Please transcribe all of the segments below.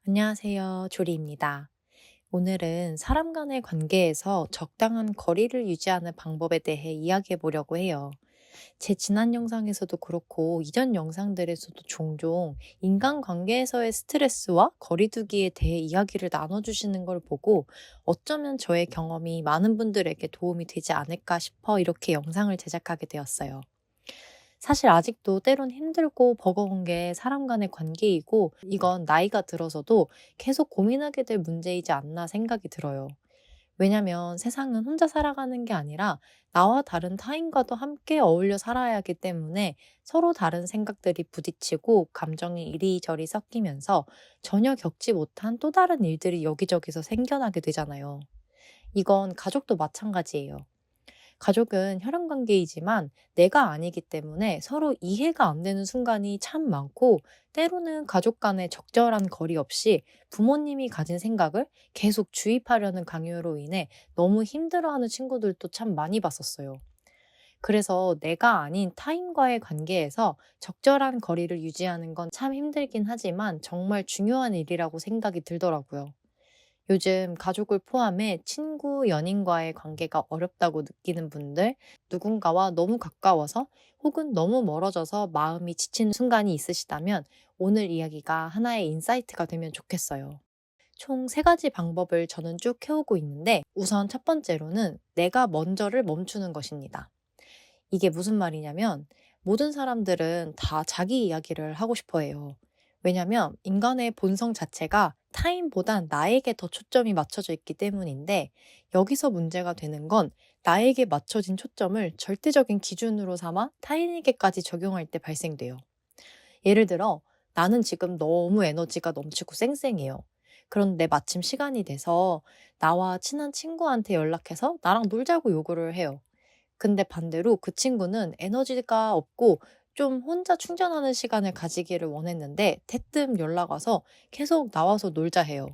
안녕하세요. 조리입니다. 오늘은 사람 간의 관계에서 적당한 거리를 유지하는 방법에 대해 이야기해 보려고 해요. 제 지난 영상에서도 그렇고 이전 영상들에서도 종종 인간관계에서의 스트레스와 거리두기에 대해 이야기를 나눠주시는 걸 보고 어쩌면 저의 경험이 많은 분들에게 도움이 되지 않을까 싶어 이렇게 영상을 제작하게 되었어요. 사실 아직도 때론 힘들고 버거운 게 사람 간의 관계이고 이건 나이가 들어서도 계속 고민하게 될 문제이지 않나 생각이 들어요. 왜냐면 세상은 혼자 살아가는 게 아니라 나와 다른 타인과도 함께 어울려 살아야 하기 때문에 서로 다른 생각들이 부딪히고 감정이 이리저리 섞이면서 전혀 겪지 못한 또 다른 일들이 여기저기서 생겨나게 되잖아요. 이건 가족도 마찬가지예요. 가족은 혈연 관계이지만 내가 아니기 때문에 서로 이해가 안 되는 순간이 참 많고 때로는 가족 간의 적절한 거리 없이 부모님이 가진 생각을 계속 주입하려는 강요로 인해 너무 힘들어하는 친구들도 참 많이 봤었어요. 그래서 내가 아닌 타인과의 관계에서 적절한 거리를 유지하는 건 참 힘들긴 하지만 정말 중요한 일이라고 생각이 들더라고요. 요즘 가족을 포함해 친구, 연인과의 관계가 어렵다고 느끼는 분들, 누군가와 너무 가까워서 혹은 너무 멀어져서 마음이 지친 순간이 있으시다면 오늘 이야기가 하나의 인사이트가 되면 좋겠어요. 총 세 가지 방법을 저는 쭉 해오고 있는데 우선 첫 번째로는 내가 먼저를 멈추는 것입니다. 이게 무슨 말이냐면 모든 사람들은 다 자기 이야기를 하고 싶어 해요. 왜냐면 인간의 본성 자체가 타인보단 나에게 더 초점이 맞춰져 있기 때문인데 여기서 문제가 되는 건 나에게 맞춰진 초점을 절대적인 기준으로 삼아 타인에게까지 적용할 때 발생돼요. 예를 들어 나는 지금 너무 에너지가 넘치고 쌩쌩해요. 그런데 마침 시간이 돼서 나와 친한 친구한테 연락해서 나랑 놀자고 요구를 해요. 근데 반대로 그 친구는 에너지가 없고 좀 혼자 충전하는 시간을 가지기를 원했는데 대뜸 연락 와서 계속 나와서 놀자 해요.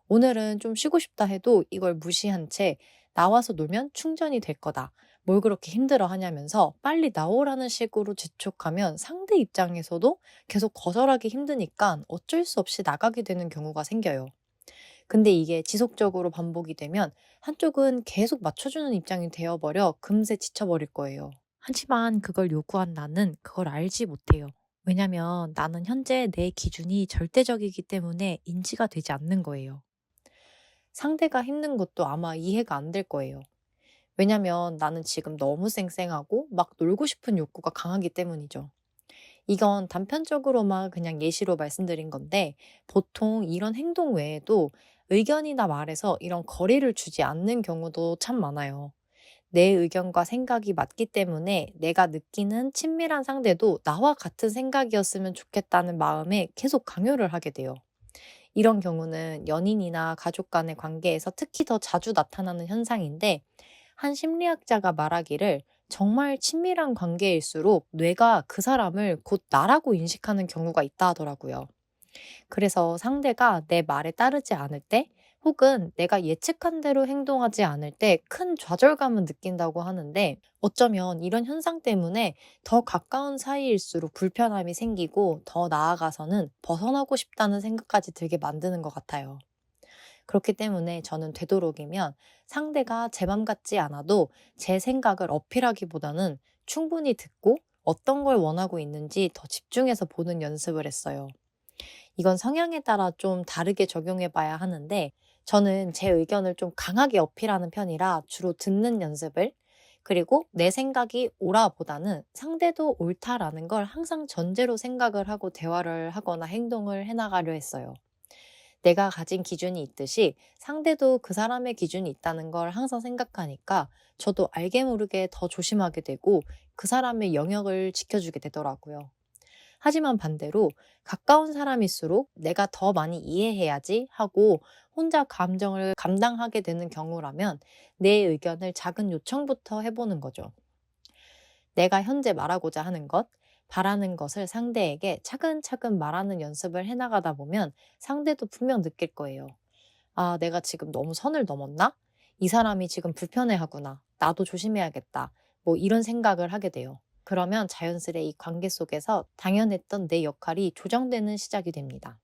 오늘은 좀 쉬고 싶다 해도 이걸 무시한 채 나와서 놀면 충전이 될 거다. 뭘 그렇게 힘들어 하냐면서 빨리 나오라는 식으로 재촉하면 상대 입장에서도 계속 거절하기 힘드니까 어쩔 수 없이 나가게 되는 경우가 생겨요. 근데 이게 지속적으로 반복이 되면 한쪽은 계속 맞춰주는 입장이 되어버려 금세 지쳐버릴 거예요. 하지만 그걸 요구한 나는 그걸 알지 못해요. 왜냐면 나는 현재 내 기준이 절대적이기 때문에 인지가 되지 않는 거예요. 상대가 힘든 것도 아마 이해가 안 될 거예요. 왜냐면 나는 지금 너무 쌩쌩하고 막 놀고 싶은 욕구가 강하기 때문이죠. 이건 단편적으로만 그냥 예시로 말씀드린 건데 보통 이런 행동 외에도 의견이나 말에서 이런 거리를 주지 않는 경우도 참 많아요. 내 의견과 생각이 맞기 때문에 내가 느끼는 친밀한 상대도 나와 같은 생각이었으면 좋겠다는 마음에 계속 강요를 하게 돼요. 이런 경우는 연인이나 가족 간의 관계에서 특히 더 자주 나타나는 현상인데 한 심리학자가 말하기를 정말 친밀한 관계일수록 뇌가 그 사람을 곧 나라고 인식하는 경우가 있다 하더라고요. 그래서 상대가 내 말에 따르지 않을 때 혹은 내가 예측한 대로 행동하지 않을 때 큰 좌절감을 느낀다고 하는데 어쩌면 이런 현상 때문에 더 가까운 사이일수록 불편함이 생기고 더 나아가서는 벗어나고 싶다는 생각까지 들게 만드는 것 같아요. 그렇기 때문에 저는 되도록이면 상대가 제 맘 같지 않아도 제 생각을 어필하기보다는 충분히 듣고 어떤 걸 원하고 있는지 더 집중해서 보는 연습을 했어요. 이건 성향에 따라 좀 다르게 적용해 봐야 하는데 저는 제 의견을 좀 강하게 어필하는 편이라 주로 듣는 연습을 그리고 내 생각이 옳아보다는 상대도 옳다라는 걸 항상 전제로 생각을 하고 대화를 하거나 행동을 해나가려 했어요. 내가 가진 기준이 있듯이 상대도 그 사람의 기준이 있다는 걸 항상 생각하니까 저도 알게 모르게 더 조심하게 되고 그 사람의 영역을 지켜주게 되더라고요. 하지만 반대로 가까운 사람일수록 내가 더 많이 이해해야지 하고 혼자 감정을 감당하게 되는 경우라면 내 의견을 작은 요청부터 해보는 거죠. 내가 현재 말하고자 하는 것, 바라는 것을 상대에게 차근차근 말하는 연습을 해나가다 보면 상대도 분명 느낄 거예요. 아, 내가 지금 너무 선을 넘었나? 이 사람이 지금 불편해하구나. 나도 조심해야겠다. 뭐 이런 생각을 하게 돼요. 그러면 자연스레 이 관계 속에서 당연했던 내 역할이 조정되는 시작이 됩니다.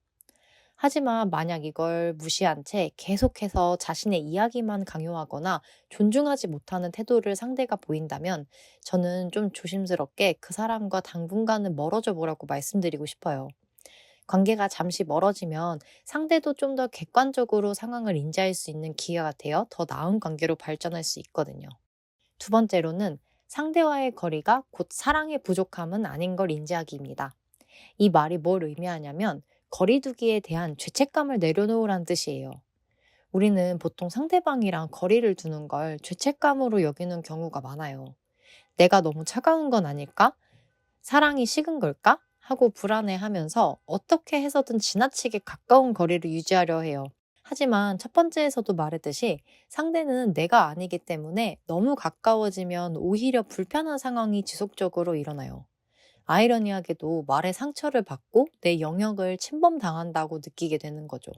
하지만 만약 이걸 무시한 채 계속해서 자신의 이야기만 강요하거나 존중하지 못하는 태도를 상대가 보인다면 저는 좀 조심스럽게 그 사람과 당분간은 멀어져 보라고 말씀드리고 싶어요. 관계가 잠시 멀어지면 상대도 좀 더 객관적으로 상황을 인지할 수 있는 기회가 되어 더 나은 관계로 발전할 수 있거든요. 두 번째로는 상대와의 거리가 곧 사랑의 부족함은 아닌 걸 인지하기입니다. 이 말이 뭘 의미하냐면 거리두기에 대한 죄책감을 내려놓으란 뜻이에요. 우리는 보통 상대방이랑 거리를 두는 걸 죄책감으로 여기는 경우가 많아요. 내가 너무 차가운 건 아닐까? 사랑이 식은 걸까? 하고 불안해하면서 어떻게 해서든 지나치게 가까운 거리를 유지하려 해요. 하지만 첫 번째에서도 말했듯이 상대는 내가 아니기 때문에 너무 가까워지면 오히려 불편한 상황이 지속적으로 일어나요. 아이러니하게도 말에 상처를 받고 내 영역을 침범당한다고 느끼게 되는 거죠.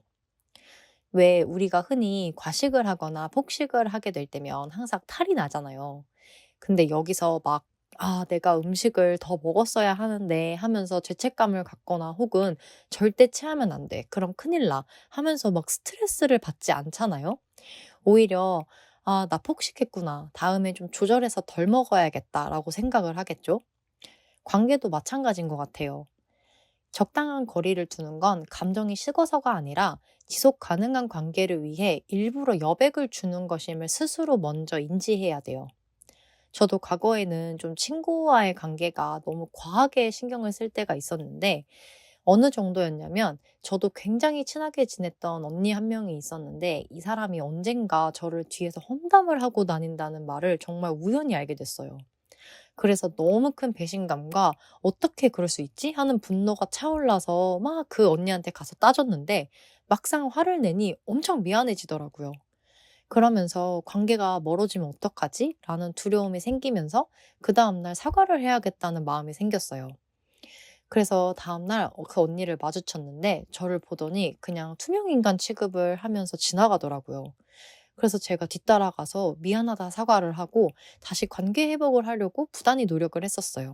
왜 우리가 흔히 과식을 하거나 폭식을 하게 될 때면 항상 탈이 나잖아요. 근데 여기서 막, 아, 내가 음식을 더 먹었어야 하는데 하면서 죄책감을 갖거나 혹은 절대 체하면 안 돼. 그럼 큰일 나. 하면서 막 스트레스를 받지 않잖아요. 오히려, 아, 나 폭식했구나. 다음에 좀 조절해서 덜 먹어야겠다라고 생각을 하겠죠. 관계도 마찬가지인 것 같아요. 적당한 거리를 두는 건 감정이 식어서가 아니라 지속 가능한 관계를 위해 일부러 여백을 주는 것임을 스스로 먼저 인지해야 돼요. 저도 과거에는 좀 친구와의 관계가 너무 과하게 신경을 쓸 때가 있었는데 어느 정도였냐면 저도 굉장히 친하게 지냈던 언니 한 명이 있었는데 이 사람이 언젠가 저를 뒤에서 험담을 하고 다닌다는 말을 정말 우연히 알게 됐어요. 그래서 너무 큰 배신감과 '어떻게 그럴 수 있지?' 하는 분노가 차올라서 막 그 언니한테 가서 따졌는데 막상 화를 내니 엄청 미안해지더라고요. 그러면서 '관계가 멀어지면 어떡하지?' 라는 두려움이 생기면서 그다음 날 사과를 해야겠다는 마음이 생겼어요. 그래서 다음 날 그 언니를 마주쳤는데 저를 보더니 그냥 투명 인간 취급을 하면서 지나가더라고요. 그래서 제가 뒤따라가서 미안하다 사과를 하고 다시 관계 회복을 하려고 부단히 노력을 했었어요.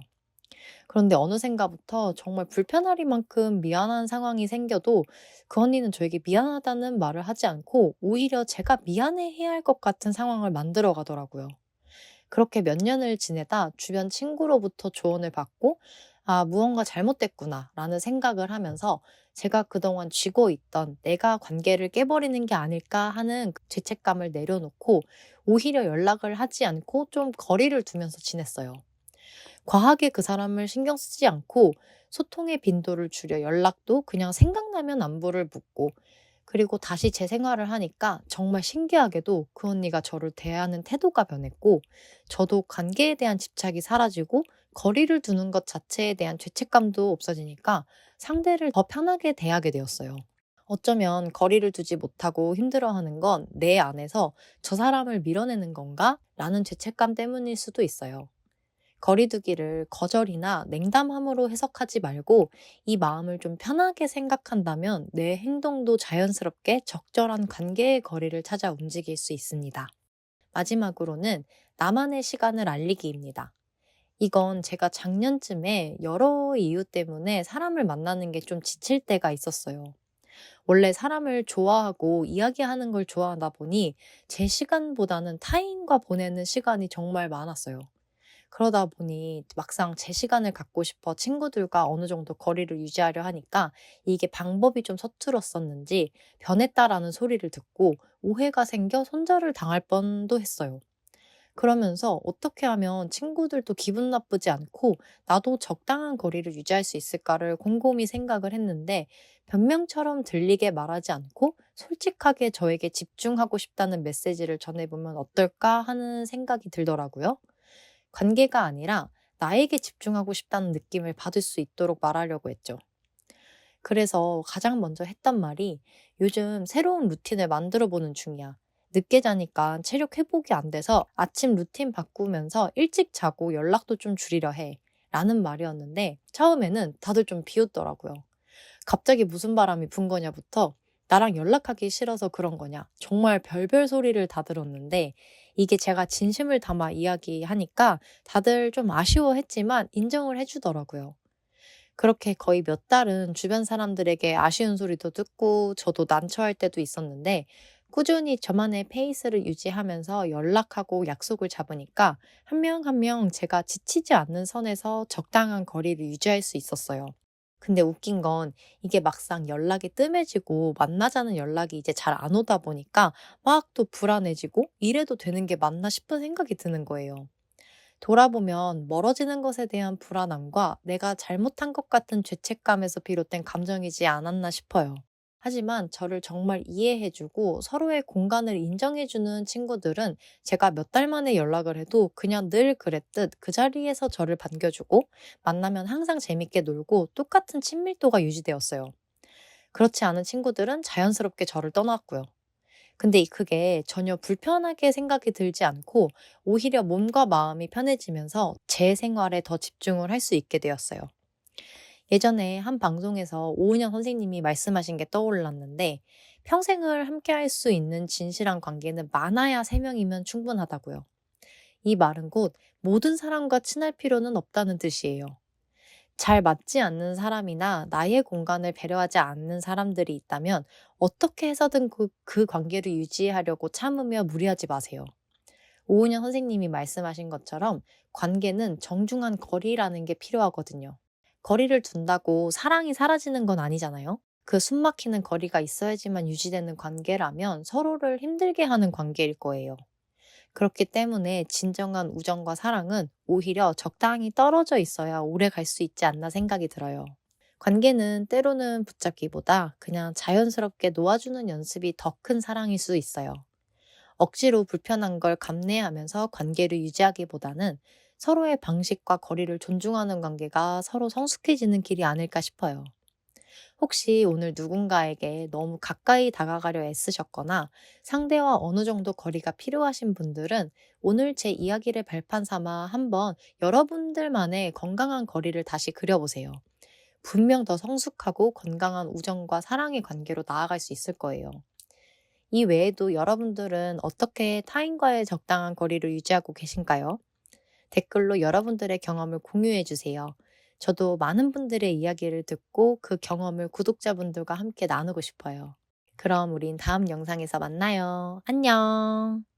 그런데 어느샌가부터 정말 불편하리만큼 미안한 상황이 생겨도 그 언니는 저에게 미안하다는 말을 하지 않고 오히려 제가 미안해해야 할 것 같은 상황을 만들어 가더라고요. 그렇게 몇 년을 지내다 주변 친구로부터 조언을 받고 '아 무언가 잘못됐구나.'라는 생각을 하면서 제가 그동안 쥐고 있던 '내가 관계를 깨버리는 게 아닐까.' 하는 그 죄책감을 내려놓고 오히려 연락을 하지 않고 좀 거리를 두면서 지냈어요. 과하게 그 사람을 신경 쓰지 않고 소통의 빈도를 줄여 연락도 그냥 생각나면 안부를 묻고 그리고 다시 제 생활을 하니까 정말 신기하게도 그 언니가 저를 대하는 태도가 변했고 저도 관계에 대한 집착이 사라지고 거리를 두는 것 자체에 대한 죄책감도 없어지니까 상대를 더 편하게 대하게 되었어요. 어쩌면 거리를 두지 못하고 힘들어하는 건 내 안에서 '저 사람을 밀어내는 건가?' 라는 죄책감 때문일 수도 있어요. 거리두기를 거절이나 냉담함으로 해석하지 말고 이 마음을 좀 편하게 생각한다면 내 행동도 자연스럽게 적절한 관계의 거리를 찾아 움직일 수 있습니다. 마지막으로는 나만의 시간을 알리기입니다. 이건 제가 작년쯤에 여러 이유 때문에 사람을 만나는 게 좀 지칠 때가 있었어요. 원래 사람을 좋아하고 이야기하는 걸 좋아하다 보니 제 시간보다는 타인과 보내는 시간이 정말 많았어요. 그러다 보니 막상 제 시간을 갖고 싶어 친구들과 어느 정도 거리를 유지하려 하니까 이게 방법이 좀 서툴었었는지 변했다라는 소리를 듣고 오해가 생겨 손절을 당할 뻔도 했어요. 그러면서 어떻게 하면 친구들도 기분 나쁘지 않고 나도 적당한 거리를 유지할 수 있을까를 곰곰이 생각을 했는데 변명처럼 들리게 말하지 않고 솔직하게 저에게 집중하고 싶다는 메시지를 전해보면 어떨까 하는 생각이 들더라고요. 관계가 아니라 나에게 집중하고 싶다는 느낌을 받을 수 있도록 말하려고 했죠. 그래서 가장 먼저 했던 말이 요즘 새로운 루틴을 만들어 보는 중이야. 늦게 자니까 체력 회복이 안 돼서 아침 루틴 바꾸면서 일찍 자고 연락도 좀 줄이려 해. 라는 말이었는데 처음에는 다들 좀 비웃더라고요. 갑자기 무슨 바람이 분 거냐부터 나랑 연락하기 싫어서 그런 거냐. 정말 별별 소리를 다 들었는데 이게 제가 진심을 담아 이야기하니까 다들 좀 아쉬워했지만 인정을 해주더라고요. 그렇게 거의 몇 달은 주변 사람들에게 아쉬운 소리도 듣고 저도 난처할 때도 있었는데 꾸준히 저만의 페이스를 유지하면서 연락하고 약속을 잡으니까 한 명 한 명 제가 지치지 않는 선에서 적당한 거리를 유지할 수 있었어요. 근데 웃긴 건 이게 막상 연락이 뜸해지고 만나자는 연락이 이제 잘 안 오다 보니까 막 또 불안해지고 이래도 되는 게 맞나 싶은 생각이 드는 거예요. 돌아보면 멀어지는 것에 대한 불안함과 내가 잘못한 것 같은 죄책감에서 비롯된 감정이지 않았나 싶어요. 하지만 저를 정말 이해해주고 서로의 공간을 인정해주는 친구들은 제가 몇 달 만에 연락을 해도 그냥 늘 그랬듯 그 자리에서 저를 반겨주고 만나면 항상 재밌게 놀고 똑같은 친밀도가 유지되었어요. 그렇지 않은 친구들은 자연스럽게 저를 떠났고요. 근데 그게 전혀 불편하게 생각이 들지 않고 오히려 몸과 마음이 편해지면서 제 생활에 더 집중을 할 수 있게 되었어요. 예전에 한 방송에서 오은영 선생님이 말씀하신 게 떠올랐는데 평생을 함께 할 수 있는 진실한 관계는 많아야 3명이면 충분하다고요. 이 말은 곧 모든 사람과 친할 필요는 없다는 뜻이에요. 잘 맞지 않는 사람이나 나의 공간을 배려하지 않는 사람들이 있다면 어떻게 해서든 그 관계를 유지하려고 참으며 무리하지 마세요. 오은영 선생님이 말씀하신 것처럼 관계는 정중한 거리라는 게 필요하거든요. 거리를 둔다고 사랑이 사라지는 건 아니잖아요. 그 숨막히는 거리가 있어야지만 유지되는 관계라면 서로를 힘들게 하는 관계일 거예요. 그렇기 때문에 진정한 우정과 사랑은 오히려 적당히 떨어져 있어야 오래 갈 수 있지 않나 생각이 들어요. 관계는 때로는 붙잡기보다 그냥 자연스럽게 놓아주는 연습이 더 큰 사랑일 수 있어요. 억지로 불편한 걸 감내하면서 관계를 유지하기보다는 서로의 방식과 거리를 존중하는 관계가 서로 성숙해지는 길이 아닐까 싶어요. 혹시 오늘 누군가에게 너무 가까이 다가가려 애쓰셨거나 상대와 어느 정도 거리가 필요하신 분들은 오늘 제 이야기를 발판 삼아 한번 여러분들만의 건강한 거리를 다시 그려보세요. 분명 더 성숙하고 건강한 우정과 사랑의 관계로 나아갈 수 있을 거예요. 이 외에도 여러분들은 어떻게 타인과의 적당한 거리를 유지하고 계신가요? 댓글로 여러분들의 경험을 공유해 주세요. 저도 많은 분들의 이야기를 듣고 그 경험을 구독자분들과 함께 나누고 싶어요. 그럼 우린 다음 영상에서 만나요. 안녕!